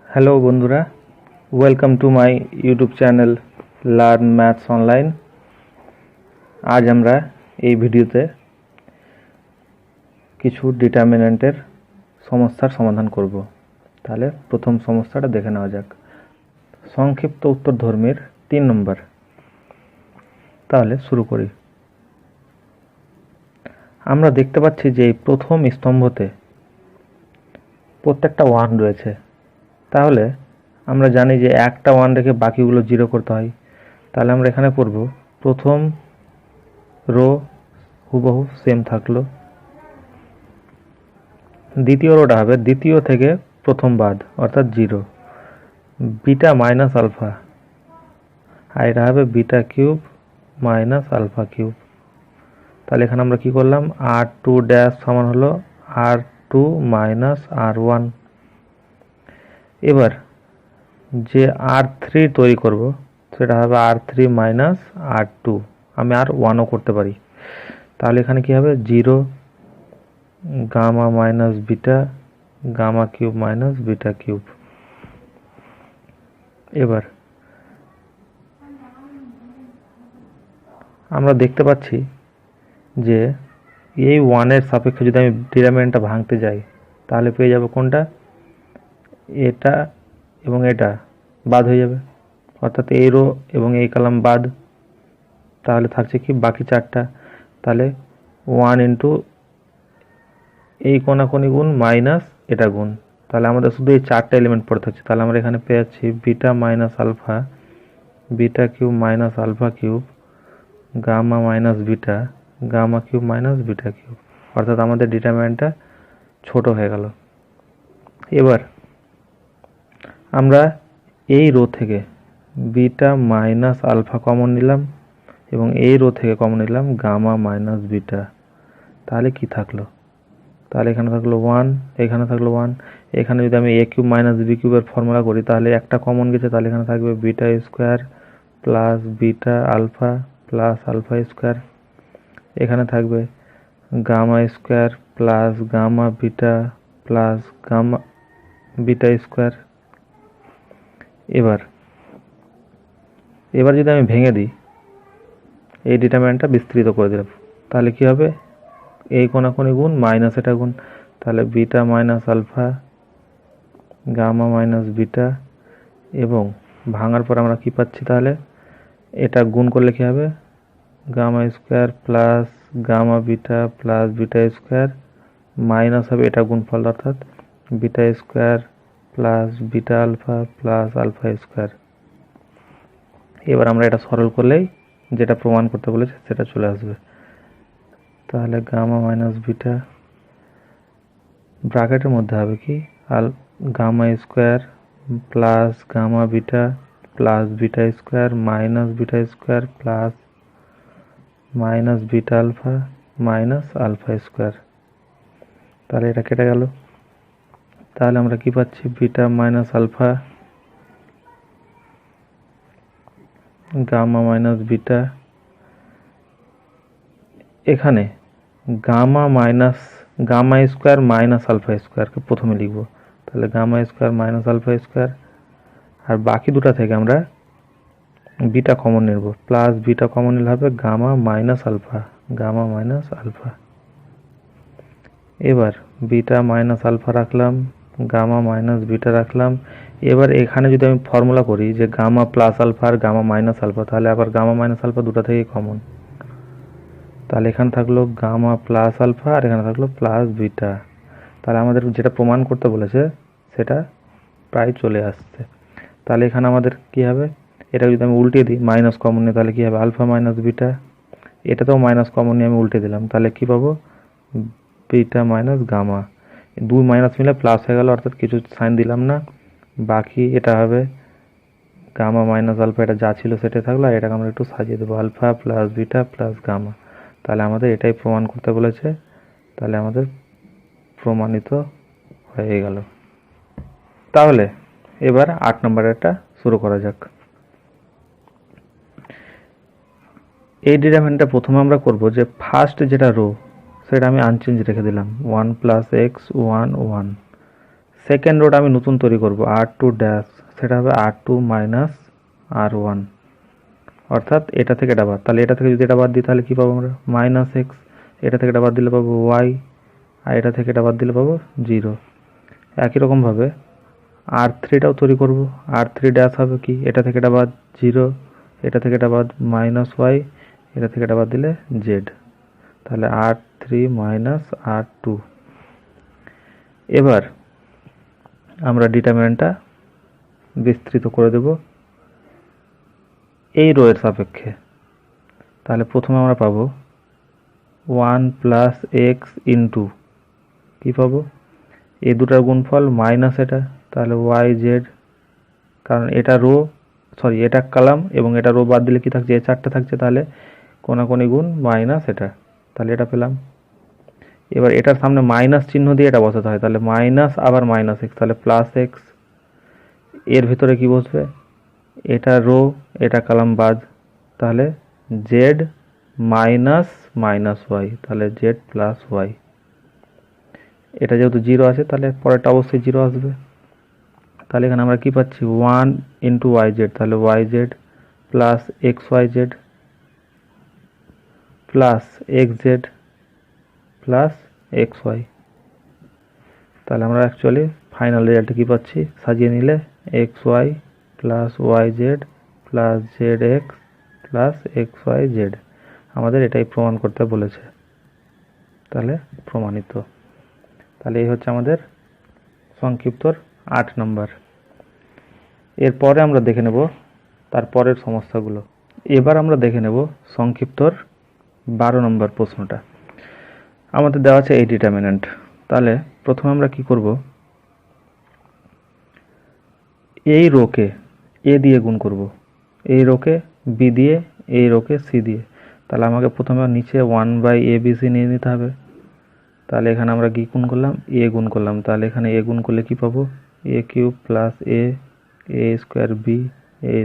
Hello বন্ধুরা, welcome to my YouTube channel learn maths online. আজ আমরা এই ভিডিওতে কিছু ডিটারমিন্যান্টের সমস্যার সমাধান করব। তাহলে প্রথম সমস্যাটা দেখে নেওয়া যাক। সংক্ষিপ্ত উত্তরধর্মীর 3 নম্বর। তাহলে শুরু করি। আমরা দেখতে পাচ্ছি যে এই প্রথম স্তম্ভতে প্রত্যেকটা 1 রয়েছে। তাহলে আমরা জানি যে একটা 1 রেখে বাকিগুলো 0 করতে হয়। তাহলে আমরা এখানে করব প্রথম রো হুবহু সেম থাকলো, দ্বিতীয় রোটা হবে দ্বিতীয় থেকে প্রথম বাদ অর্থাৎ 0, বিটা মাইনাস আলফা, আর এটা হবে beta cube minus alpha cube. তাহলে এখানে আমরা কি করলাম, r2 ড্যাশ সমান হলো r2 মাইনাস r1। এবার যে r3 তৈরি করব সেটা হবে r3 মাইনাস r2, আমি r1ও করতে পারি। তাহলে এখানে কি হবে 0 gamma minus beta gamma cube minus beta cube. এবার আমরা দেখতে পাচ্ছি যে এই 1-এর সাপেক্ষে যদি আমি ডিটারমিন্যান্টটা ভাঙতে যাই তাহলে পেয়ে যাব কোনটা, এটা এবং এটা বাদ হয়ে যাবে, অর্থাৎ এই রো এবং এই কলাম বাদ। তাহলে থাকছে কি বাকি 4টা। তাহলে 1 ইন্টু এই কোনাকুনি গুণ মাইনাস এটা গুণ, তাহলে আমাদের শুধু এই 4টা এলিমেন্ট পড়ে থাকছে। তাহলে আমরা এখানে পেয়ে যাচ্ছি beta minus alpha, beta cube minus alpha cube, gamma minus beta gamma cube minus beta cube, অর্থাৎ আমাদের ডিটারমিন্যান্টটা ছোট হয়ে গেল। এবার আমরা এই রো থেকে বিটা মাইনাস আলফা কমন নিলাম এবং এই রো থেকে কমন নিলাম গামা মাইনাস বিটা। তাহলে কি থাকলো, তাহলে এখানে থাকলো 1, এখানে থাকলো 1। এখানে যদি আমি এ কিউব মাইনাস বি কিউবের ফর্মুলা করি তাহলে একটা কমন গেছে, তাহলে এখানে থাকবে beta square plus beta alpha plus alpha square. এখানে থাকবে gamma square plus gamma beta plus gamma beta square. এবার যদি আমি ভেঙে দিই, এই ডিটারমিন্যান্টটা বিস্তৃত করে দিলাম, তাহলে কি হবে, এই কোনাকুনি গুণ মাইনাস এটা গুণ, তাহলে beta minus alpha gamma minus beta, এবং ভাঙার পর আমরা কি পাচ্ছি, তাহলে এটা গুণ করলে কি হবে gamma square plus gamma beta plus beta square minus হবে এটা গুণফল অর্থাৎ beta square plus beta alpha plus alpha square. এবার আমরা এটা সরল করলেই যেটা প্রমাণ করতে বলেছে সেটা চলে আসবে। তাহলে গামা মাইনাস বিটা ব্র্যাকেটের মধ্যে হবে কি gamma square plus gamma beta plus beta square minus beta square plus minus beta alpha minus alpha square. তাহলে এটা কেটে গেল। তাহলে আমরা কি পাচ্ছি, beta minus alpha gamma minus beta. এখানে gamma minus gamma square minus alpha স্কোয়ারকে প্রথমে লিখব, তাহলে gamma square minus alpha square, আর বাকি দুটা থেকে আমরা বিটা কমন নেব, প্লাস বিটা কমন নিলে হবে gamma minus alpha gamma minus alpha. এবার বিটা মাইনাস আলফা রাখলাম, গামা মাইনাস বিটা রাখলাম। এবার এখানে যদি আমি ফর্মুলা করি যে গামা প্লাস আলফা আর গামা মাইনাস আলফা, তাহলে আবার গামা মাইনাস আলফা দুটা থেকে কমন, তাহলে এখানে থাকলো গামা প্লাস আলফা আর এখানে থাকলো প্লাস বিটা। তাহলে আমাদের যেটা প্রমাণ করতে বলেছে সেটা প্রায় চলে আসছে। তাহলে এখানে আমাদের কি হবে, এটা যদি আমি উল্টে দিই মাইনাস কমন নিই তাহলে কি হবে আলফা মাইনাস বিটা, এটাতেও মাইনাস কমন নিয়ে আমি উল্টে দিলাম, তাহলে কি পাবো বিটা মাইনাস গামা, 2 মাইনাস মিলে প্লাস হয়ে গেল অর্থাৎ কিছু সাইন দিলাম না, বাকি এটা হবে গামা মাইনাস আলফা, এটা যা ছিল সেটাই থাকলো, আর এটাকে আমরা একটু সাজিয়ে দেবো alpha plus beta plus gamma. তাহলে আমাদের এটাই প্রমাণ করতে বলেছে, তাহলে আমাদের প্রমাণিত হয়ে গেল। তাহলে এবার 8 নম্বরেরটা শুরু করা যাক। এই ডিটারমিন্যান্টটা প্রথমে আমরা করব যে ফার্স্ট যেটা রো সেটা আমি আনচেঞ্জ রেখে দিলাম 1 প্লাস এক্স 1 1, সেকেন্ড রোটা আমি নতুন তৈরি করব R2 ড্যাশ, সেটা হবে R2 মাইনাস R1, অর্থাৎ এটা থেকে এটা বাদ। তাহলে এটা থেকে যদি এটা বাদ দিই তাহলে কী পাবো আমরা? Minus x. এটা থেকে এটা বাদ দিলে পাবো ওয়াই, আর এটা থেকে এটা বাদ দিলে পাবো 0। একই রকমভাবে R3টাও তৈরি করব। R3 ড্যাশ হবে কি? এটা থেকে এটা বাদ 0, এটা থেকে এটা বাদ মাইনাস ওয়াই, এটা থেকে এটা বাদ দিলে জেড। তাহলে R3 মাইনাস R2। এবার আমরা ডিটারমিনেন্টটা বিস্তৃত করে দেব এই রো এর সাপেক্ষে। তাহলে প্রথমে আমরা পাবো 1 প্লাস এক্স ইন্টু কী পাবো? এই দুটার গুণফল মাইনাস এটা, তাহলে ওয়াই জেড, কারণ এটা রো সরি এটা কলাম এবং এটা রো বাদ দিলে কি থাকছে? এ চারটে থাকছে, তাহলে কোনাকুনি গুণ মাইনাস এটা, তাহলে এটা পেলাম। এবার এটার সামনে মাইনাস চিহ্ন দিয়ে এটা বসাতে হয়, তাহলে মাইনাস আবার মাইনাস এক্স, তাহলে প্লাস এক্স। এর ভিতরে কি বসবে? এটা রো এটা কলাম বাদ, তাহলে জেড মাইনাস মাইনাস ওয়াই, তাহলে জেড প্লাস ওয়াই। এটা যেহেতু 0 আছে তাহলে পরেরটা অবশ্যই 0 আসবে। তাহলে এখানে আমরা কি পাচ্ছি? 1 ইন্টু ওয়াই জেড, তাহলে Y Z plus X Y Z plus X Z plus X Y. তাহলে আমরা অ্যাকচুয়ালি ফাইনাল রেজাল্টে কী পাচ্ছি? সাজিয়ে নিলে X Y plus Y Z plus Z X plus X Y Z. আমাদের এটাই প্রমাণ করতে বলেছে, তাহলে প্রমাণিত। তাহলে এই হচ্ছে আমাদের সংক্ষিপ্তর 8 নম্বর। এরপরে আমরা দেখে নেব তার পরের সমস্যাগুলো। এবার আমরা দেখে নেব সংক্ষিপ্তর 12 নম্বর প্রশ্নটা। আমাদের দেওয়া আছে এই ডিটারমিনেন্ট। তাহলে প্রথমে আমরা কি করব? এই রোকে এ দিয়ে গুণ করব, এই রোকে বি দিয়ে, এই রোকে সি দিয়ে। তাহলে আমাকে প্রথমে নিচে 1/abc নিয়ে নিতে হবে। তাহলে এখানে আমরা কি গুণ করলাম? এ গুণ করলাম। তাহলে এখানে এ গুণ করলে কি পাবো? এ কিউব প্লাস এ স্কোয়ার বি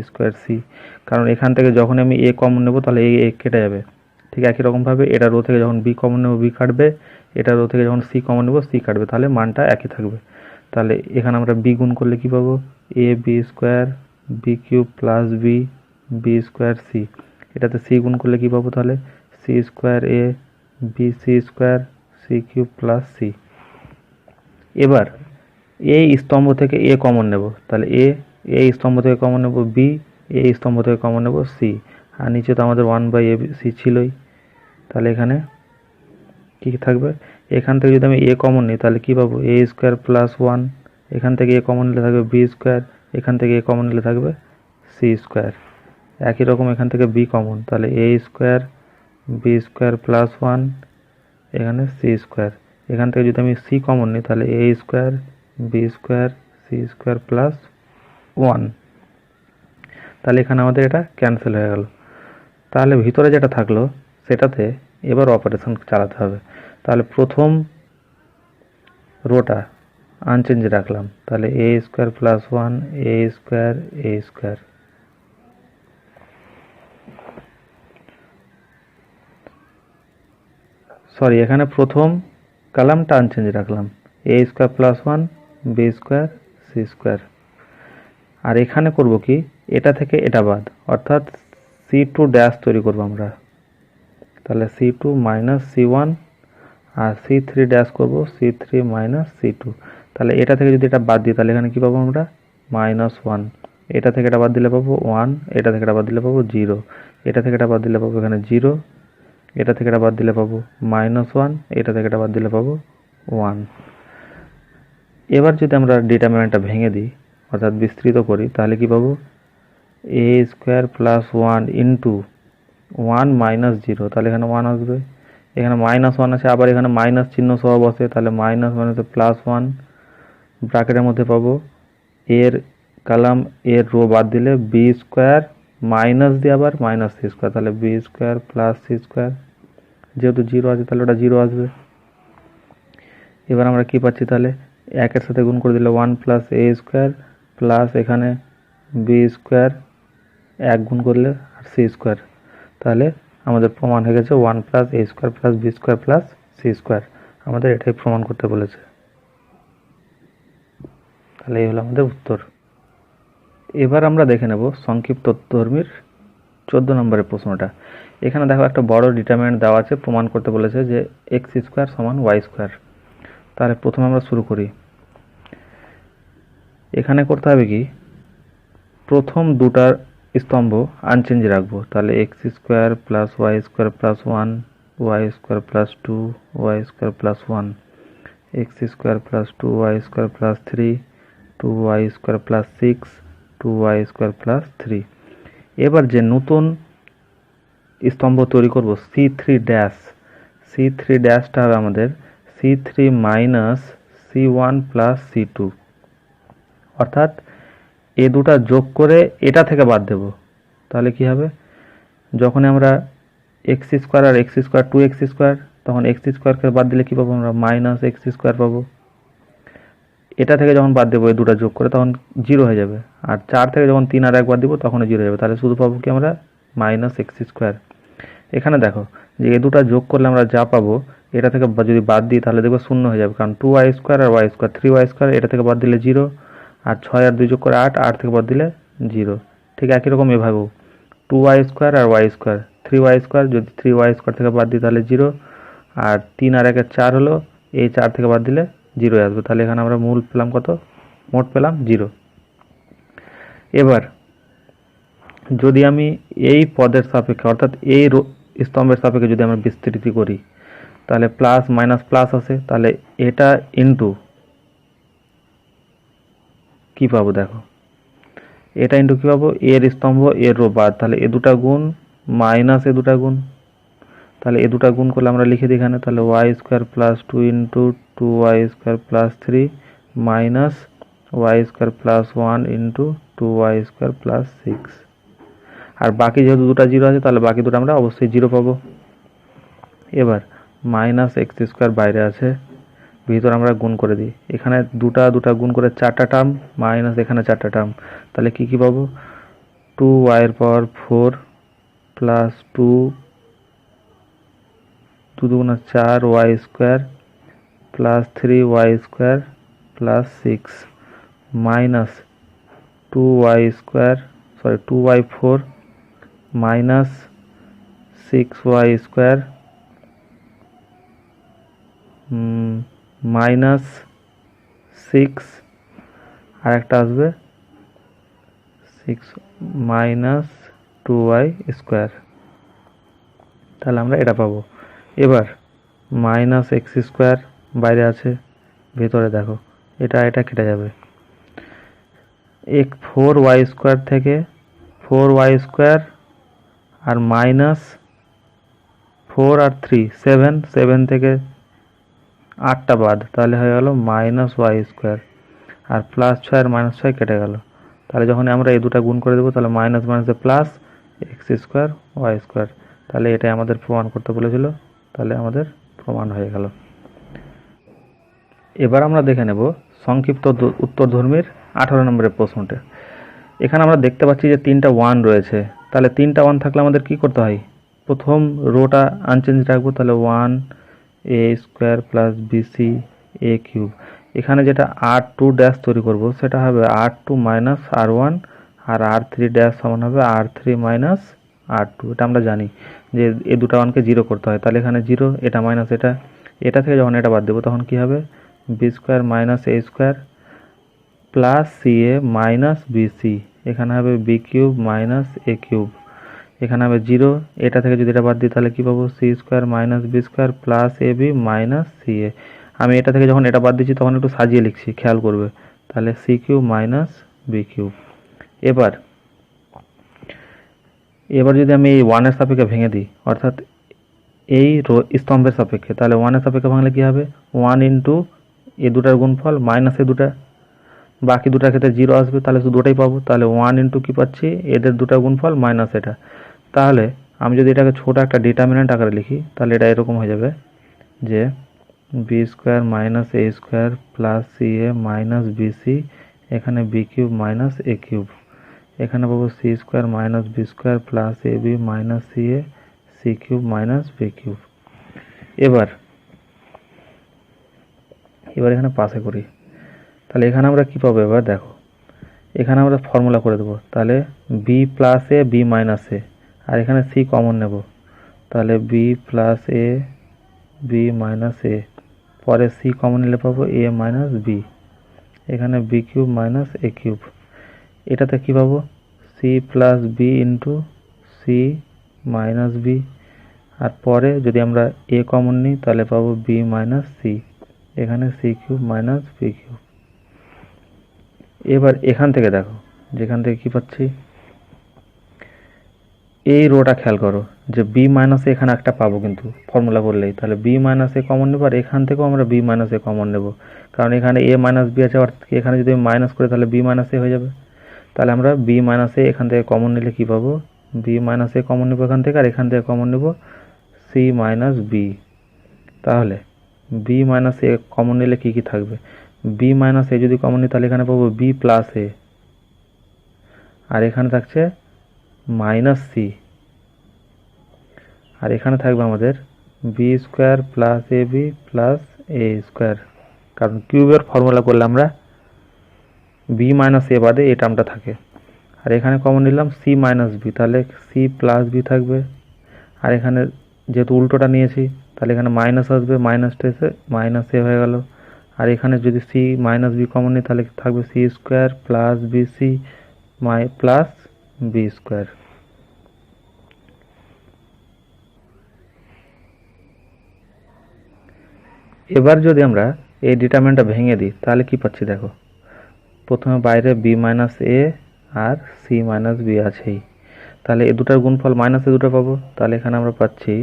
স্কোয়ার সি। কারণ এখান থেকে যখন আমি এ কমন নেব তাহলে এ কেটে যাবে। ঠিক একই রকমভাবে এটা রো থেকে যখন বি কমন নেব বি কাটবে, এটা রো থেকে যখন সি কমন নেব সি কাটবে, তাহলে মানটা একই থাকবে। তাহলে এখানে আমরা বি গুণ করলে কি পাবো? A B square B cube plus B square C. এটাতে সি গুণ করলে কি পাবো? তাহলে C square A B C square C cube plus C. এবার এই স্তম্ভ থেকে এ কমন নেব, তাহলে এই স্তম্ভ থেকে কমন নেব বি, এই স্তম্ভ থেকে কমন নেব সি, আর নিচে তো আমাদের 1/abc ছিলই। তাহলে এখানে কি থাকবে? এখান থেকে যদি আমি এ কমন নিই তাহলে কি পাবো? এ স্কোয়ার প্লাস 1, এখান থেকে এ কমন নিলে থাকবে বি স্কোয়ার, এখান থেকে এ কমন নিলে থাকবে সি স্কোয়ার। একই রকম এখান থেকে বি কমন, তাহলে A square B square plus 1, এখানে সি স্কোয়ার। এখান থেকে যদি আমি সি কমন নিই তাহলে A square B square C square plus 1। তাহলে এখানে আমাদের এটা ক্যান্সেল হয়ে গেল। তাহলে ভিতরে যেটা থাকলো সেটাতে এবার অপারেশন চালাতে হবে। তাহলে প্রথম রোটা আনচেঞ্জ রাখলাম, তাহলে A square plus 1 A square sorry এখানে প্রথম কলামটা আনচেঞ্জ রাখলাম, A square plus 1 B square C square. আর এখানে করব কি? এটা থেকে এটা বাদ, অর্থাৎ C2 ড্যাশ তৈরি করব আমরা। তাহলে C2 মাইনাস C1 আর C3 ড্যাশ করব C3 মাইনাস C2। তাহলে এটা থেকে যদি এটা বাদ দিই তাহলে এখানে কি পাবো আমরা? -1। এটা থেকে এটা বাদ দিলে পাবো 1, এটা থেকে এটা বাদ দিলে পাবো 0, এটা থেকে এটা বাদ দিলে পাবো এখানে 0, এটা থেকে এটা বাদ দিলে পাবো -1, এটা থেকে এটা বাদ দিলে পাবো 1। এবার যদি আমরা ডিটারমিনেন্টটা ভেঙে দিই অর্থাৎ বিস্তৃত করি তাহলে কি পাবো? A square plus 1 into 1 minus 0, তাহলে এখানে 1 আসবে। এখানে -1 আছে, আবার এখানে মাইনাস চিহ্ন সহ বসে, তাহলে মাইনাস মানে প্লাস 1। ব্র্যাকেটের মধ্যে পাবো এর কলাম এর রো বাদ দিলে বি স্কোয়ার মাইনাস দিয়ে আবার মাইনাস সি স্কোয়ার, তাহলে B square plus C square. যেহেতু 0 আছে তাহলে ওটা 0 আসবে। এবার আমরা কি পাচ্ছি? তাহলে একের সাথে গুণ করে দিলে 1 প্লাস এ স্কোয়ার প্লাস এখানে বি স্কোয়ার 1 গুণ করলে আর সি স্কোয়ার। তাহলে আমাদের প্রমাণ হয়ে গেছে 1 প্লাস এ square plus B square plus C square. আমাদের এটাই প্রমাণ করতে বলেছে। তাহলে এই হলো আমাদের উত্তর। এবার আমরা দেখে নেব সংক্ষিপ্তধর্মীর 14 নম্বরের প্রশ্নটা। এখানে দেখো একটা বড় ডিটারমিনেন্ট দেওয়া আছে, প্রমাণ করতে বলেছে যে এক্স স্কোয়ার সমান ওয়াই স্কোয়ার। তাহলে প্রথমে আমরা শুরু করি। এখানে করতে হবে কি, প্রথম দুটার স্তম্ভ আনচেঞ্জ রাখবো। তাহলে x square plus y square plus one, y square plus two, y square plus one, x square plus two y square plus three, two y square plus six, two y square plus three. এবার যে নতুন স্তম্ভ তৈরি করব C three dash, C three ড্যাশটা হবে আমাদের C three minus C one plus C two, অর্থাৎ এ দুটা যোগ করে এটা থেকে বাদ দেব। তাহলে কি হবে, যখন আমরা এক্স স্কোয়ার আর x square two x square, তখন এক্স স্কোয়ারকে বাদ দিলে কী পাবো আমরা, মাইনাস এক্স স্কোয়ার পাবো। এটা থেকে যখন বাদ দেবো এই দুটা যোগ করে তখন জিরো হয়ে যাবে, আর চার থেকে যখন তিন আর একবার দিব তখন জিরো হয়ে যাবে। তাহলে শুধু পাবো কি আমরা মাইনাস এক্স স্কোয়ার। এখানে দেখো যে এ দুটা যোগ করলে আমরা যা পাবো এটা থেকে যদি বাদ দিই তাহলে দেখবো শূন্য হয়ে যাবে, কারণ টু ওয়াই স্কোয়ার আর y square, three y square এটা থেকে বাদ দিলে জিরো, আর ছয় আর দুই যোগ করে আট, আট থেকে বাদ দিলে জিরো। ঠিক একই রকম এভাবেও টু ওয়াই স্কোয়ার আর y square, three y square যদি থ্রি ওয়াই স্কোয়ার থেকে বাদ দিই তাহলে জিরো, আর তিন আর একের চার হলো, এই চার থেকে বাদ দিলে জিরো আসবে। তাহলে এখানে আমরা মূল পেলাম কত, মোট পেলাম জিরো। এবার যদি আমি এই পদের সাপেক্ষে অর্থাৎ এই স্তম্ভের সাপেক্ষে যদি আমরা বিস্তৃতি করি তাহলে প্লাস মাইনাস প্লাস আছে, তাহলে এটা ইন্টু কি পাবো দেখো, এটা ইন্টু কী পাবো, এর স্তম্ভ এর রো বাদ, তাহলে এ দুটা গুণ মাইনাস এ দুটা গুণ, তাহলে এ দুটা গুণ করলে আমরা লিখে দিই এখানে, তাহলে y square plus two into two y square plus three minus y square plus one into two y square plus six. আর বাকি যেহেতু দুটা জিরো আছে তাহলে বাকি দুটো আমরা অবশ্যই জিরো পাবো। এবার মাইনাস এক্স স্কোয়ার বাইরে আছে, ভিতর আমরা গুণ করে দিই, এখানে দুটা দুটা গুণ করে চারটা টার্ম, মাইনাস এখানে চারটা টার্ম, তাহলে কি কি পাবো, টু ওয়াইয়ের পাওয়ার ফোর প্লাস টু, দু দুগুণা চার y square plus three y square plus six minus two y square sorry two y four minus six y square minus six, আর একটা আসবে six minus two y square, তাহলে আমরা এটা পাবো। এবার মাইনাস এক্স স্কোয়ার বাইরে আছে, ভেতরে দেখো এটা এটা কেটে যাবে, এক ফোর ওয়াই স্কোয়ার থেকে ফোর ওয়াই স্কোয়ার আর মাইনাস ফোর আর থ্রি সেভেন, সেভেন থেকে আটটা বাদ, তাহলে হয়ে গেল মাইনাস ওয়াই স্কোয়ার, আর প্লাস ছয় আর মাইনাস ছয় কেটে গেল। তাহলে যখন আমরা এই দুটা গুণ করে দেবো তাহলে মাইনাস মাইনাসে plus X square Y square. তাহলে এটাই আমাদের প্রমাণ করতে বলেছিল, তাহলে আমাদের প্রমাণ হয়ে গেল। এবার আমরা দেখে নেব সংক্ষিপ্ত উত্তরধর্মীর 18 নম্বরের প্রশ্নটা। এখানে আমরা দেখতে পাচ্ছি যে তিনটা ওয়ান রয়েছে, তাহলে তিনটা ওয়ান থাকলে আমাদের কি করতে হয়, প্রথম রোটা আনচেঞ্জ রাখবো, তাহলে ওয়ান এ স্কোয়ার প্লাস বিসি এ কিউব। এখানে যেটা আর টু ড্যাশ তৈরি করব সেটা হবে আর টু মাইনাস আর ওয়ান, আর আর থ্রি ড্যাশ সমান হবে আর থ্রি মাইনাস আর টু। এটা আমরা জানি যে এই দুটা ওয়ানকে জিরো করতে হয়, তাহলে এখানে জিরো, এটা মাইনাস এটা, এটা থেকে যখন এটা বাদ দেবো তখন কি হবে, B square minus a square plus c a minus bc, এখানে হবে B cube minus a cube, এখানে হবে জিরো, এটা থেকে যদি এটা বাদ দিই তাহলে কী পাবো, c square minus b square plus a b minus c a. আমি এটা থেকে যখন এটা বাদ দিচ্ছি তখন একটু সাজিয়ে লিখছি, খেয়াল করবে, তাহলে C cube minus B cube. এবার এবার যদি আমি এই ওয়ানের সাপেক্ষে ভেঙে দিই অর্থাৎ এই স্তম্ভের সাপেক্ষে, তাহলে ওয়ানের সাপেক্ষে ভাঙলে কী হবে, ওয়ান ইন্টু এ দুটার গুণফল মাইনাস এ দুটা, বাকি দুটার ক্ষেত্রে জিরো আসবে, তাহলে শুধু ওটাই পাবো, তাহলে ওয়ান ইন্টু কী পাচ্ছি, এদের দুটা গুণফল মাইনাস এটা। তাহলে আমি যদি এটাকে ছোটো একটা ডিটারমিনেন্ট আকারে লিখি তাহলে এটা এরকম হয়ে যাবে যে b square minus a square plus c a minus bc, এখানে b cube minus a cube, এখানে পাবো c square minus b square plus a b minus c a, c cube minus B cube. এবার এখানে পাশে করি, তাহলে এখানে আমরা কি পাবো এবার দেখো, এখানে আমরা ফর্মুলা করে দেবো। তাহলে b plus a b minus a, আর এখানে সি কমন নেব, তাহলে b plus a b minus a, পরে সি কমন নিলে পাবো এ মাইনাস বি, এখানে b cube minus a cube. এটাতে কী পাবো, c plus b into c minus b, আর পরে যদি আমরা এ কমন নিই তাহলে পাবো বি মাইনাস সি, এখানে c cube minus B cube. এবার এখান থেকে দেখো, যেখান থেকে কী পাচ্ছি, এই রোটা খেয়াল করো যে বি মাইনাস এখানে একটা পাবো কিন্তু ফর্মুলা করলেই, তাহলে বি মাইনাস এ কমন নেবো, আর এখান থেকেও আমরা বি মাইনাস এ কমন নেব, কারণ এখানে এ মাইনাস বি আছে, আর এখানে যদি আমি মাইনাস করি তাহলে বি মাইনাস এ হয়ে যাবে। তাহলে আমরা বি মাইনাস এ এখান থেকে কমন নিলে কী পাবো, বি মাইনাস এ কমন নেবো এখান থেকে, আর এখান থেকে কমন নেব সি মাইনাস বি। তাহলে বি মাইনাস এ কমন নিলে কী কী থাকবে, বি মাইনাস এ যদি কমন নিই তাহলে এখানে পাবো বি প্লাস এ, আর এখানে থাকছে মাইনাস সি, আর এখানে থাকবে আমাদের B square plus a b plus A square, কারণ কিউবের ফর্মুলা করলে আমরা বি মাইনাস এ বাদে এই টার্মটা থাকে। আর এখানে কমন নিলাম সি মাইনাস বি, তাহলে সি প্লাস বি থাকবে, আর এখানে যেহেতু উল্টোটা নিয়েছি তাহলে এখানে মাইনাস আসবে, মাইনাসটা এসে মাইনাস এ হয়ে গেল। আর এখানে যদি সি মাইনাস বি কমন নিই তাহলে থাকবে C square plus B C plus B square. এবার যদি আমরা এই ডিটারমিনেন্টটা ভেঙে দিই তাহলে কি পাচ্ছি দেখো, প্রথমে বাইরে B minus a R C minus B আছেই, তাহলে এই দুটার গুণফল মাইনাসে দুটো পাবো, তাহলে এখানে আমরা পাচ্ছি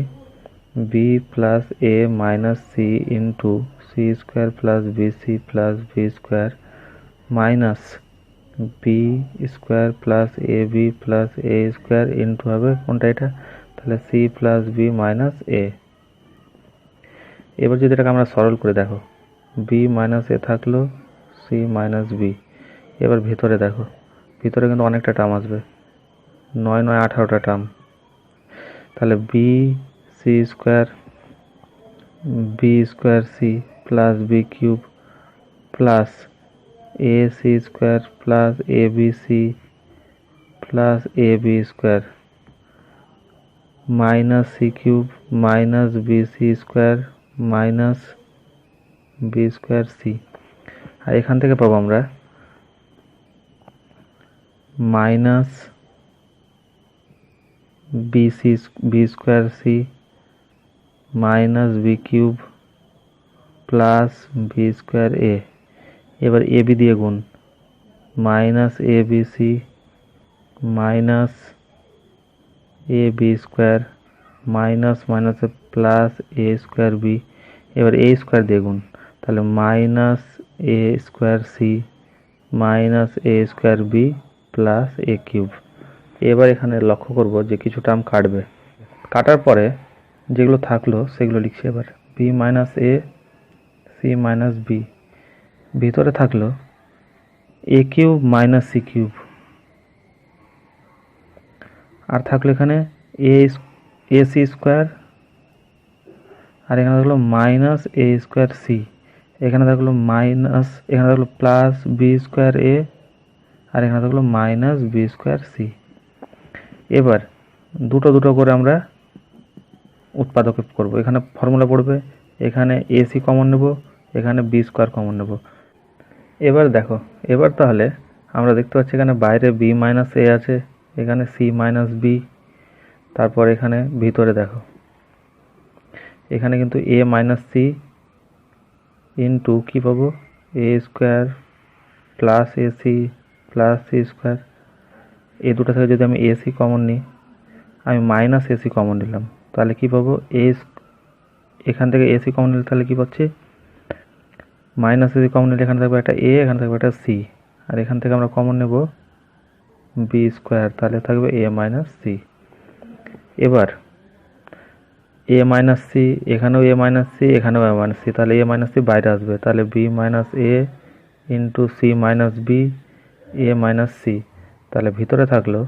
b plus a minus c into c square plus B C plus B square minus b square plus a b plus A square into হবে কোনটা এটা, তাহলে c plus b minus a. এবার যদি এটাকে আমরা সরল করে দেখো, বি মাইনাস এ থাকলো সি মাইনাস বি, এবার ভিতরে দেখো, ভিতরে কিন্তু অনেকটা টার্ম আসবে, 9 9 18টা টার্ম, তাহলে b C square B square c plus b cube plus a c square plus a B C plus a B square minus C cube minus b C square minus b square c, আর এখান থেকে পাবো আমরা minus b square c minus B cube plus B square a. এবার a b দিয়ে গুণ, minus a B c minus a B square minus মাইনাসে plus এ square B, এবার এ স্কোয়ার দিয়ে গুণ, তাহলে minus a square c minus a square B plus A cube. এবার এখানে লক্ষ্য করব যে কিছু টার্ম কাটবে, কাটার পরে যেগুলো থাকলো সেগুলো লিখছি। এবার B minus A C minus B, ভিতরে থাকলো A cube minus C cube, আর থাকলো এখানে এ সি স্কোয়ার, আর এখানে থাকলো মাইনাস এ স্কোয়ার সি, এখানে থাকলো মাইনাস, এখানে থাকলো প্লাস বি স্কোয়ার এ, আর এখানে থাকলো মাইনাস বি স্কোয়ার সি। এবার দুটো দুটো করে আমরা উৎপাদক করব, এখানে ফর্মুলা পড়বে, এখানে এ সি কমন নেব, এখানে বি স্কোয়ার কমন নেব। এবার দেখো, এবার তাহলে আমরা দেখতে পাচ্ছি এখানে বাইরে বি মাইনাস এ আছে, এখানে সি মাইনাস বি, তারপর এখানে ভিতরে দেখো এখানে কিন্তু এ মাইনাস সি ইন্টু কী পাবো a square plus a c plus C square. এই দুটো থেকে যদি আমি এ সি কমন নিই, আমি মাইনাস এ সি কমন নিলাম, তাহলে কী পাবো এখান থেকে এ সি কমন নিলে তাহলে কী পাচ্ছি, মাইনাস এ সি কমন নিলে এখানে থাকবে একটা এ, এখানে থাকবে একটা সি, আর এখান থেকে আমরা কমন নেব বি স্কোয়ার, তাহলে থাকবে এ মাইনাস সি। এবার এ মাইনাস সি, এখানেও এ মাইনাস সি, এখানেও এ মাইনাস সি, তাহলে এ মাইনাস সি বাইরে আসবে, তাহলে b minus a into c minus b a minus c, তাহলে ভিতরে থাকলো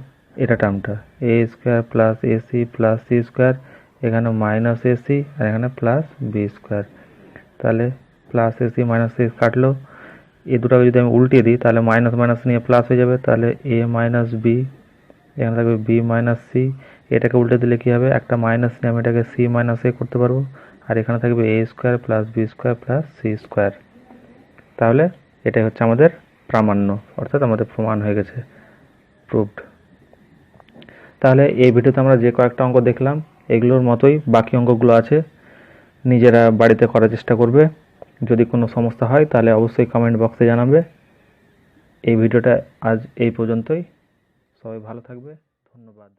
এটা টার্মটা a square plus a c plus C square, এখানে মাইনাস এ সি আর এখানে প্লাস বি স্কোয়ার, তাহলে plus a C minus c কাটলো, এই দুটাকে যদি আমি উল্টিয়ে দিই তাহলে মাইনাস মাইনাস নিয়ে প্লাস হয়ে যাবে, তাহলে এ মাইনাস বি, এখানে থাকবে বি মাইনাস সি। এটাকে উল্টে দিলে কী হবে, একটা মাইনাস নিয়ে আমি এটাকে সি মাইনাস এ করতে পারবো, আর এখানে থাকবে a square plus B square plus C square. তাহলে এটাই হচ্ছে আমাদের প্রামাণ্য, অর্থাৎ আমাদের প্রমাণ হয়ে গেছে, প্রুভড। তাহলে এই ভিডিওতে আমরা যে কয়েকটা অঙ্ক দেখলাম এগুলোর মতোই বাকি অঙ্কগুলো আছে, নিজেরা বাড়িতে করার চেষ্টা করবে। যদি কোনো সমস্যা হয় তাহলে অবশ্যই কমেন্ট বক্সে জানাবে। এই ভিডিওটা আজ এই পর্যন্তই। সবাই ভালো থাকবে, ধন্যবাদ।